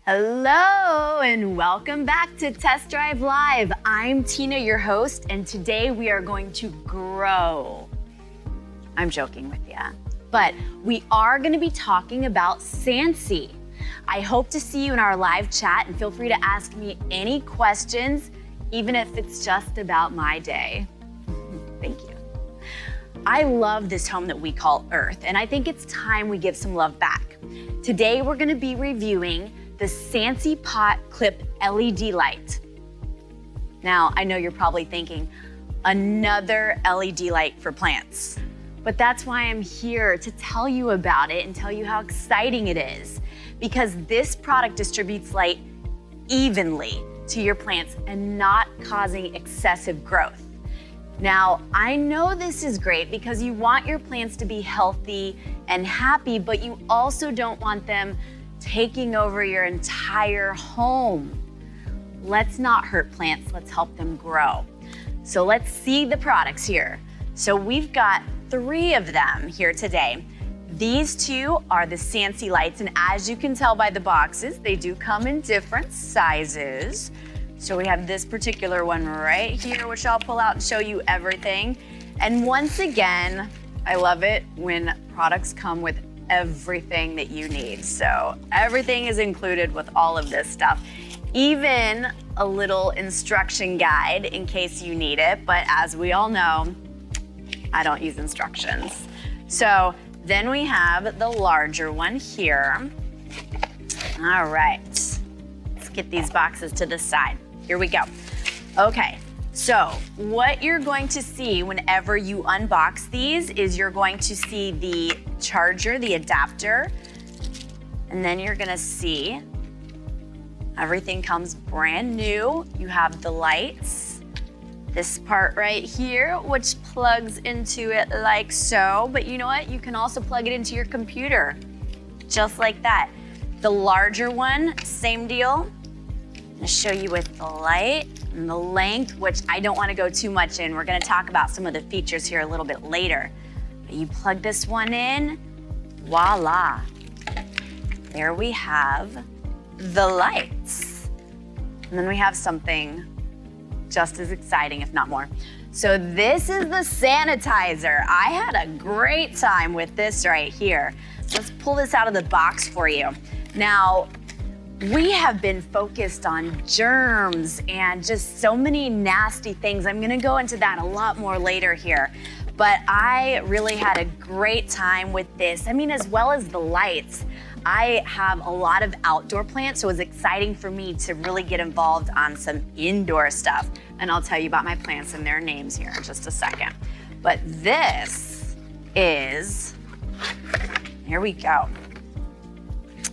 Hello and welcome back to Test Drive Live. I'm Tina, your host, and today we are going to grow. I'm joking with you, but we are going to be talking about Sansi. I hope to see you in our live chat, and feel free to ask me any questions, even if it's just about my day. Thank you. I love this home that we call Earth, and I think it's time we give some love back. Today we're going to be reviewing the Sansi Pot Clip LED light. Now, I know you're probably thinking, another LED light for plants. But that's why I'm here, to tell you about it and tell you how exciting it is. Because this product distributes light evenly to your plants and not causing excessive growth. Now, I know this is great because you want your plants to be healthy and happy, but you also don't want them taking over your entire home. Let's not hurt plants, let's help them grow. So let's see the products here. So we've got 3 of them here today. These 2 are the Sansi lights, and as you can tell by the boxes, they do come in different sizes. So we have this particular one right here, which I'll pull out and show you everything. And once again, I love it when products come with everything that you need. So everything is included with all of this stuff, even a little instruction guide in case you need it. But as we all know, I don't use instructions. So then we have the larger one here. All right, let's get these boxes to the side. Here we go. Okay. So what you're going to see whenever you unbox these is you're going to see the charger, the adapter, and then you're gonna see everything comes brand new. You have the lights, this part right here, which plugs into it like so, but you know what? You can also plug it into your computer, just like that. The larger one, same deal. I'm gonna show you with the light and the length, which I don't want to go too much in. We're going to talk about some of the features here a little bit later. But you plug this one in, voila. There we have the lights. And then we have something just as exciting, if not more. So this is the sanitizer. I had a great time with this right here. Let's pull this out of the box for you. Now, we have been focused on germs and just so many nasty things. I'm gonna go into that a lot more later here. But I really had a great time with this. I mean, as well as the lights. I have a lot of outdoor plants, so it was exciting for me to really get involved on some indoor stuff. And I'll tell you about my plants and their names here in just a second. But this is, here we go.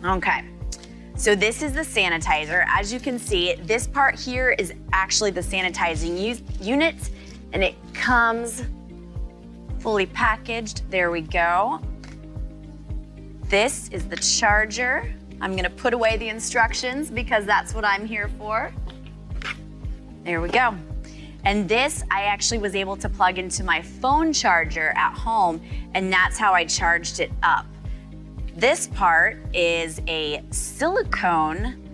Okay. So this is the sanitizer. As you can see, this part here is actually the sanitizing unit, and it comes fully packaged. There we go. This is the charger. I'm gonna put away the instructions because that's what I'm here for. There we go. And this, I actually was able to plug into my phone charger at home, and that's how I charged it up. This part is a silicone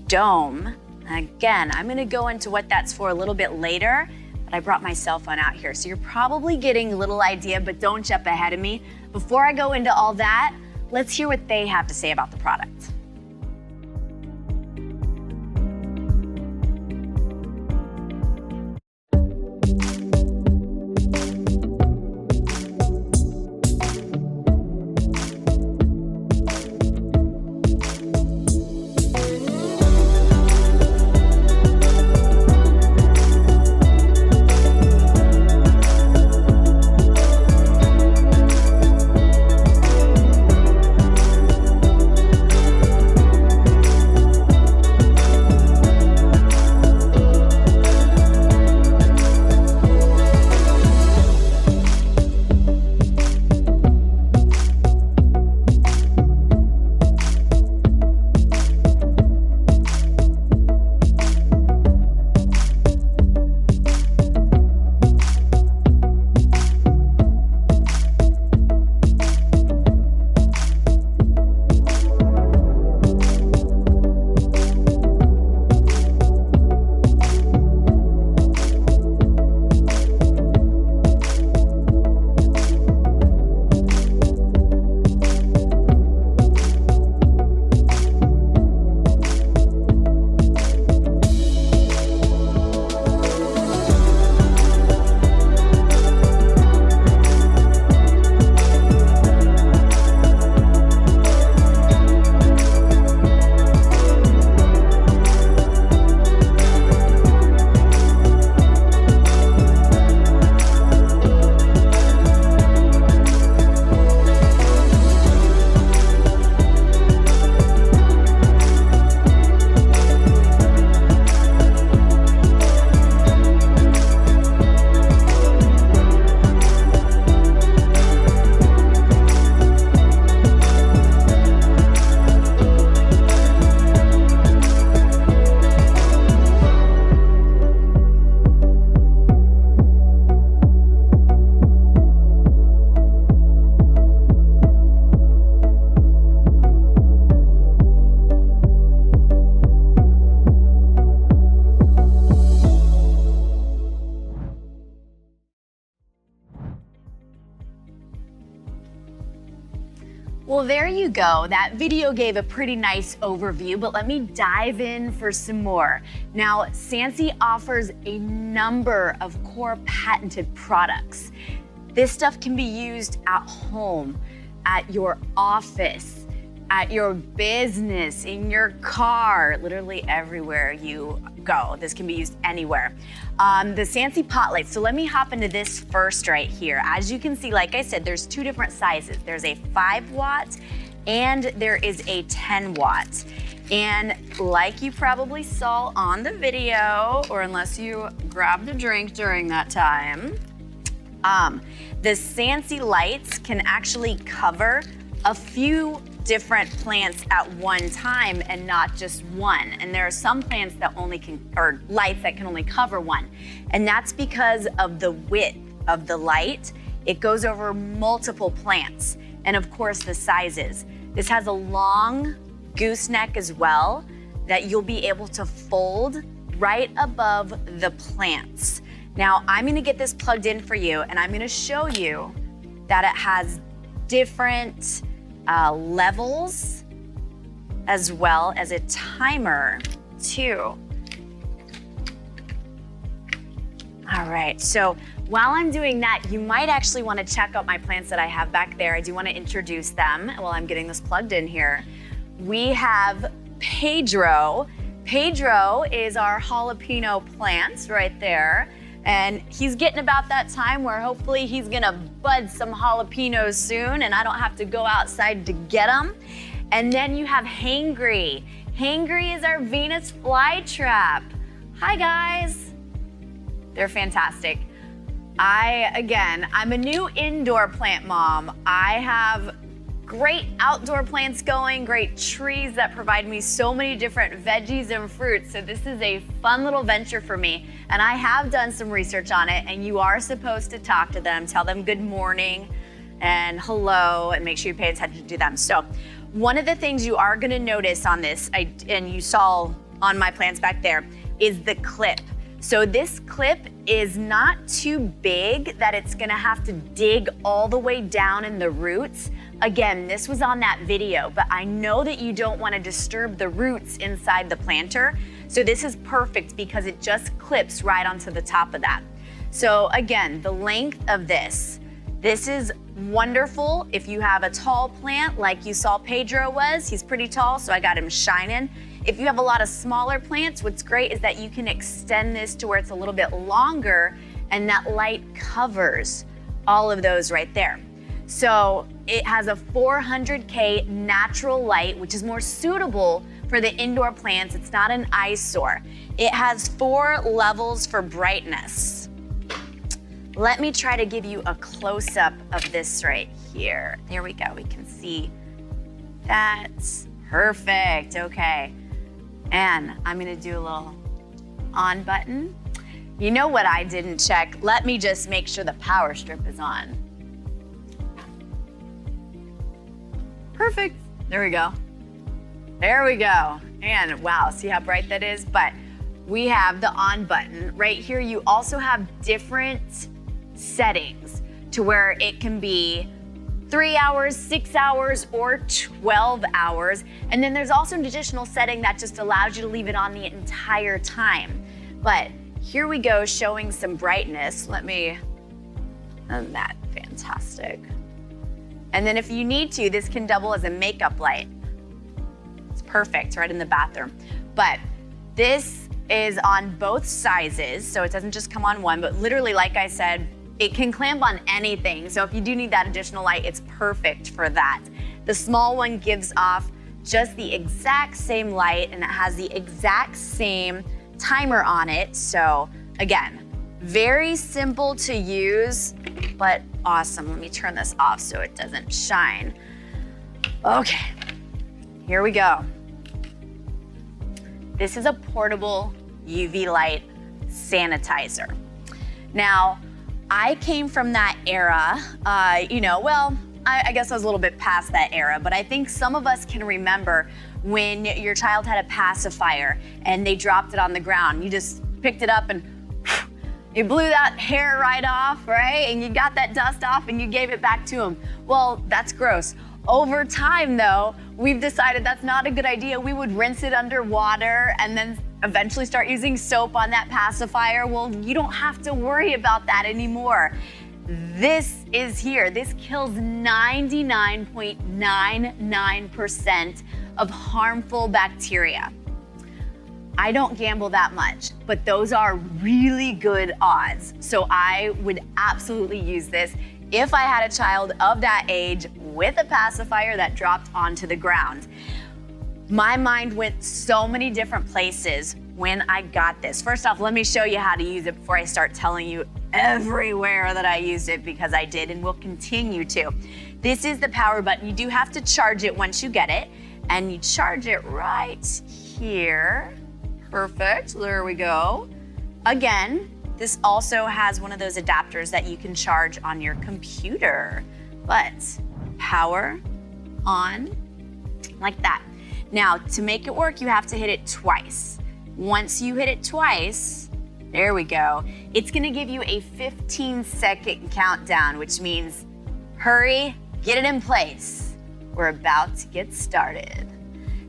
dome. Again, I'm gonna go into what that's for a little bit later, but I brought my cell phone out here. So you're probably getting a little idea, but don't jump ahead of me. Before I go into all that, let's hear what they have to say about the product. Well, there you go. That video gave a pretty nice overview, but let me dive in for some more. Now, Sansi offers a number of core patented products. This stuff can be used at home, at your office, at your business, in your car, literally everywhere you go. This can be used anywhere. The Sansi pot lights. So let me hop into this first right here. As you can see, like I said, there's two different sizes. There's a 5 watt and there is a 10 watt. And like you probably saw on the video, or unless you grabbed a drink during that time, the Sansi lights can actually cover a few different plants at one time and not just one. And there are some plants that or lights that can only cover one. And that's because of the width of the light. It goes over multiple plants. And of course the sizes. This has a long gooseneck as well that you'll be able to fold right above the plants. Now I'm gonna get this plugged in for you and I'm gonna show you that it has different levels as well as a timer too. All right, so while I'm doing that, you might actually want to check out my plants that I have back there. I do want to introduce them while I'm getting this plugged in here. We have Pedro. Pedro is our jalapeno plant right there. And he's getting about that time where hopefully he's gonna bud some jalapenos soon and I don't have to go outside to get them. And then you have Hangry. Hangry is our Venus flytrap. Hi guys. They're fantastic. I'm a new indoor plant mom. I have great outdoor plants going, great trees that provide me so many different veggies and fruits. So this is a fun little venture for me. And I have done some research on it and you are supposed to talk to them, tell them good morning and hello, and make sure you pay attention to them. So one of the things you are gonna notice on this, and you saw on my plants back there, is the clip. So this clip is not too big that it's gonna have to dig all the way down in the roots. Again, this was on that video, but I know that you don't wanna disturb the roots inside the planter. So this is perfect because it just clips right onto the top of that. So again, the length of this is wonderful if you have a tall plant like you saw Pedro was. He's pretty tall, so I got him shining. If you have a lot of smaller plants, what's great is that you can extend this to where it's a little bit longer and that light covers all of those right there. So it has a 400K natural light, which is more suitable for the indoor plants. It's not an eyesore. It has 4 levels for brightness. Let me try to give you a close-up of this right here. There we go, we can see that's perfect, okay. And I'm gonna do a little on button. You know what I didn't check? Let me just make sure the power strip is on. Perfect, there we go. There we go. And wow, see how bright that is? But we have the on button. Right here, you also have different settings to where it can be 3 hours, 6 hours, or 12 hours. And then there's also an additional setting that just allows you to leave it on the entire time. But here we go, showing some brightness. Isn't that fantastic? And then if you need to, this can double as a makeup light. It's perfect, right in the bathroom. But this is on both sizes, so it doesn't just come on one, but literally, like I said, it can clamp on anything. So if you do need that additional light, it's perfect for that. The small one gives off just the exact same light and it has the exact same timer on it. So again, very simple to use, but awesome. Let me turn this off so it doesn't shine. Okay, here we go. This is a portable UV light sanitizer. Now, I came from that era, I guess I was a little bit past that era, but I think some of us can remember when your child had a pacifier and they dropped it on the ground. You just picked it up and you blew that hair right off, right? And you got that dust off and you gave it back to them. Well, that's gross. Over time though, we've decided that's not a good idea. We would rinse it under water and then eventually start using soap on that pacifier. Well, you don't have to worry about that anymore. This is here. This kills 99.99% of harmful bacteria. I don't gamble that much, but those are really good odds. So I would absolutely use this if I had a child of that age with a pacifier that dropped onto the ground. My mind went so many different places when I got this. First off, let me show you how to use it before I start telling you everywhere that I used it, because I did and will continue to. This is the power button. You do have to charge it once you get it, and you charge it right here. Perfect, there we go. Again, this also has one of those adapters that you can charge on your computer. But power on, like that. Now, to make it work, you have to hit it twice. Once you hit it twice, there we go. It's gonna give you a 15-second countdown, which means hurry, get it in place. We're about to get started.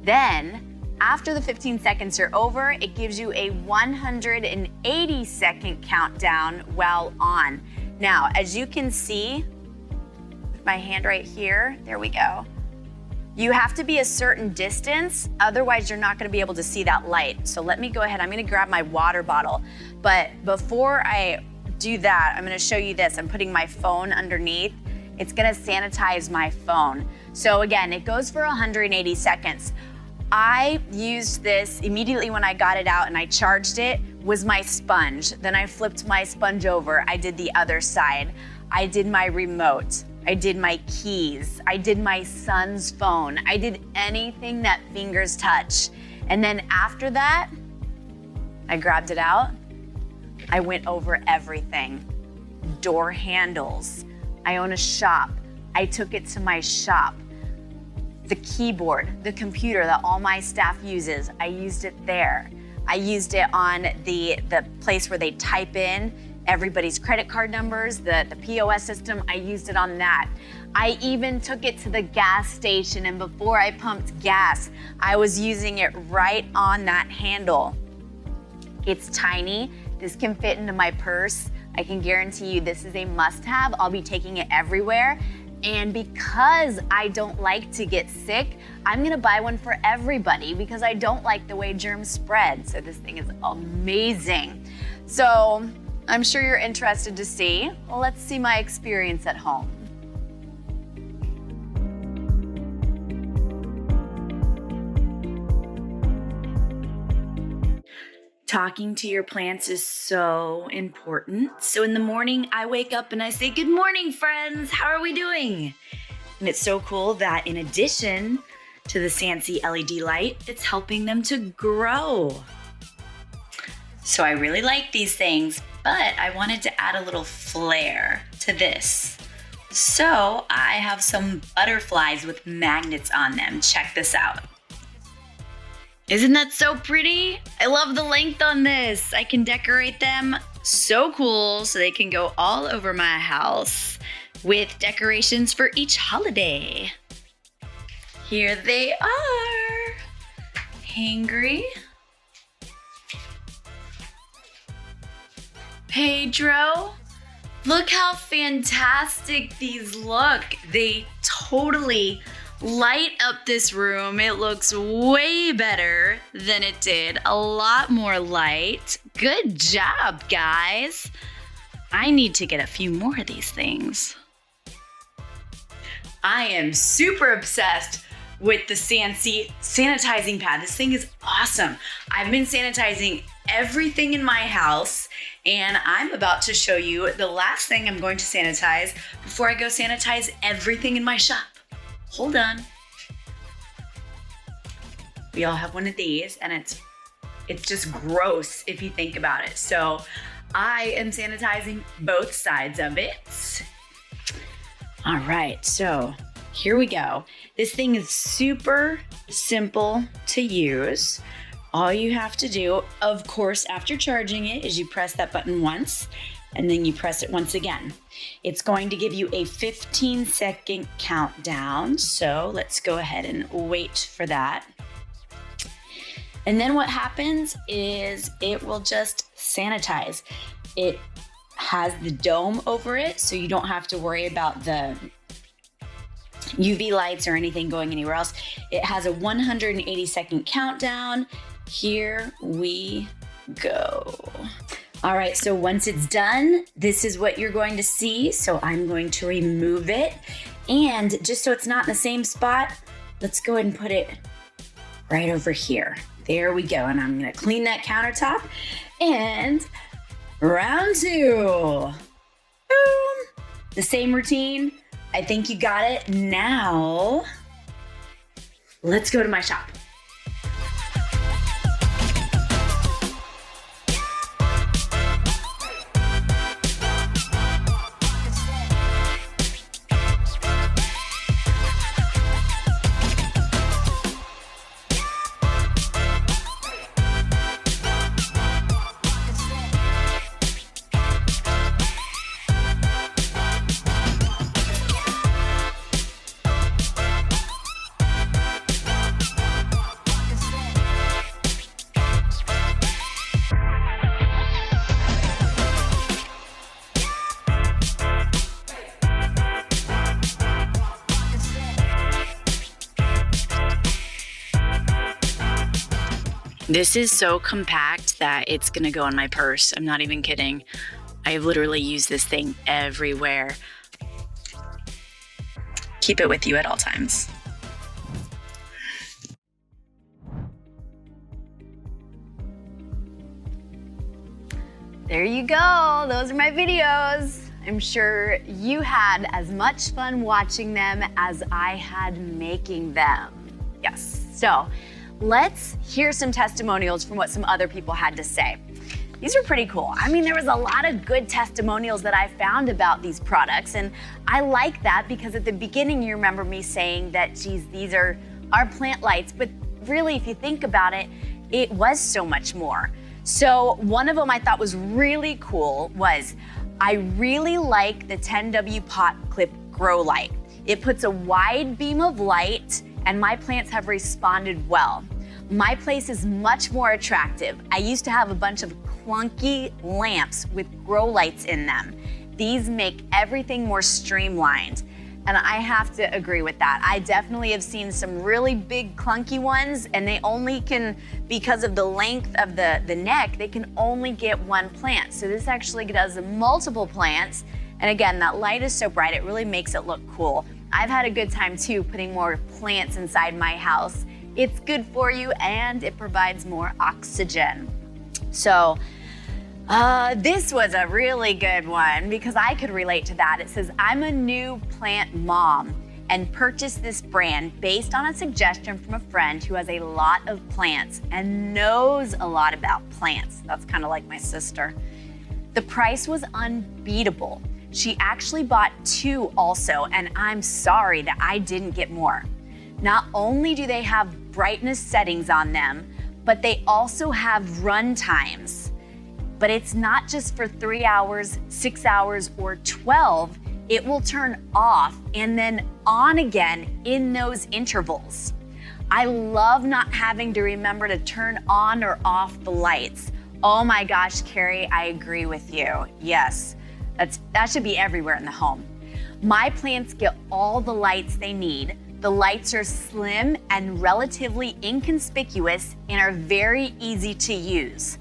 Then, after the 15 seconds are over, it gives you a 180-second countdown while on. Now, as you can see, my hand right here, there we go. You have to be a certain distance, otherwise you're not gonna be able to see that light. So let me go ahead, I'm gonna grab my water bottle. But before I do that, I'm gonna show you this. I'm putting my phone underneath. It's gonna sanitize my phone. So again, it goes for 180 seconds. I used this immediately when I got it out and I charged it, was my sponge. Then I flipped my sponge over. I did the other side. I did my remote. I did my keys. I did my son's phone. I did anything that fingers touch. And then after that, I grabbed it out. I went over everything. Door handles. I own a shop. I took it to my shop. The keyboard, the computer that all my staff uses, I used it there. I used it on the place where they type in everybody's credit card numbers, the POS system, I used it on that. I even took it to the gas station, and before I pumped gas, I was using it right on that handle. It's tiny. This can fit into my purse. I can guarantee you this is a must-have. I'll be taking it everywhere. And because I don't like to get sick, I'm gonna buy one for everybody because I don't like the way germs spread. So this thing is amazing. So I'm sure you're interested to see. Well, let's see my experience at home. Talking to your plants is so important. So in the morning, I wake up and I say, "Good morning, friends. How are we doing?" And it's so cool that in addition to the Sansi LED light, it's helping them to grow. So I really like these things, but I wanted to add a little flair to this. So I have some butterflies with magnets on them. Check this out. Isn't that so pretty? I love the length on this. I can decorate them so cool so they can go all over my house with decorations for each holiday. Here they are. Hangry. Pedro. Look how fantastic these look. They totally light up this room. It looks way better than it did. A lot more light. Good job, guys. I need to get a few more of these things. I am super obsessed with the Sansi sanitizing pad. This thing is awesome. I've been sanitizing everything in my house, and I'm about to show you the last thing I'm going to sanitize before I go sanitize everything in my shop. Hold on. We all have one of these, and it's just gross if you think about it. So I am sanitizing both sides of it. All right, so here we go. This thing is super simple to use. All you have to do, of course, after charging it, is you press that button once. and then you press it once again. It's going to give you a 15-second countdown, so let's go ahead and wait for that. And then what happens is it will just sanitize. It has the dome over it, so you don't have to worry about the UV lights or anything going anywhere else. It has a 180-second countdown. Here we go. All right, so once it's done, this is what you're going to see. So I'm going to remove it. And just so it's not in the same spot, let's go ahead and put it right over here. There we go. And I'm gonna clean that countertop. And round 2. Boom. The same routine. I think you got it. Now, let's go to my shop. This is so compact that it's gonna go in my purse. I'm not even kidding. I literally use this thing everywhere. Keep it with you at all times. There you go. Those are my videos. I'm sure you had as much fun watching them as I had making them. Yes. So let's hear some testimonials from what some other people had to say. These are pretty cool. I mean, there was a lot of good testimonials that I found about these products, and I like that because at the beginning you remember me saying that, geez, these are our plant lights, but really if you think about it, it was so much more. So one of them I thought was really cool was, I really like the 10W pot clip grow light. It puts a wide beam of light and my plants have responded well. My place is much more attractive. I used to have a bunch of clunky lamps with grow lights in them. These make everything more streamlined. And I have to agree with that. I definitely have seen some really big clunky ones and they only can, because of the length of the neck, they can only get one plant. So this actually does multiple plants. And again, that light is so bright, it really makes it look cool. I've had a good time too putting more plants inside my house. It's good for you and it provides more oxygen. So this was a really good one because I could relate to that. It says, I'm a new plant mom and purchased this brand based on a suggestion from a friend who has a lot of plants and knows a lot about plants. That's kind of like my sister. The price was unbeatable. She actually bought 2 also, and I'm sorry that I didn't get more. Not only do they have brightness settings on them, but they also have run times. But it's not just for 3 hours, 6 hours, or 12. It will turn off and then on again in those intervals. I love not having to remember to turn on or off the lights. Oh my gosh, Carrie, I agree with you. Yes. That should be everywhere in the home. My plants get all the lights they need. The lights are slim and relatively inconspicuous and are very easy to use.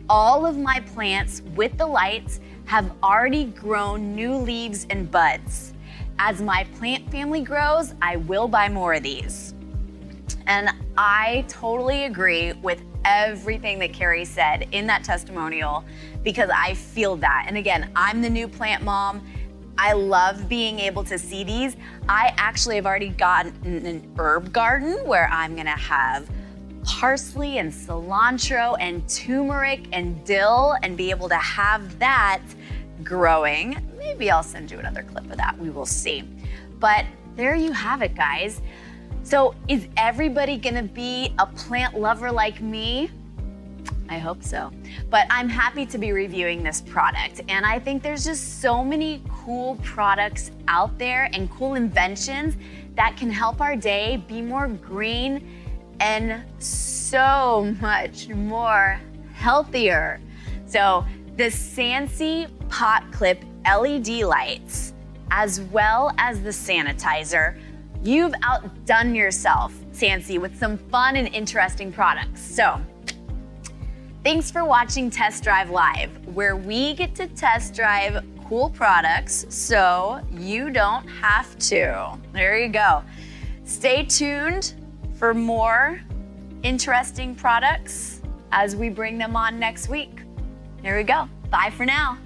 All of my plants with the lights have already grown new leaves and buds. As my plant family grows, I will buy more of these. And I totally agree with everything that Carrie said in that testimonial because I feel that. And again, I'm the new plant mom. I love being able to see these. I actually have already gotten an herb garden where I'm gonna have parsley and cilantro and turmeric and dill and be able to have that growing. Maybe I'll send you another clip of that, we will see. But there you have it, guys. So is everybody gonna be a plant lover like me? I hope so. But I'm happy to be reviewing this product, and I think there's just so many cool products out there and cool inventions that can help our day be more green and so much more healthier. So the Sansi pot clip LED lights, as well as the sanitizer, you've outdone yourself, Sansi, with some fun and interesting products. So thanks for watching Test Drive Live, where we get to test drive cool products so you don't have to. There you go. Stay tuned for more interesting products as we bring them on next week. There we go. Bye for now.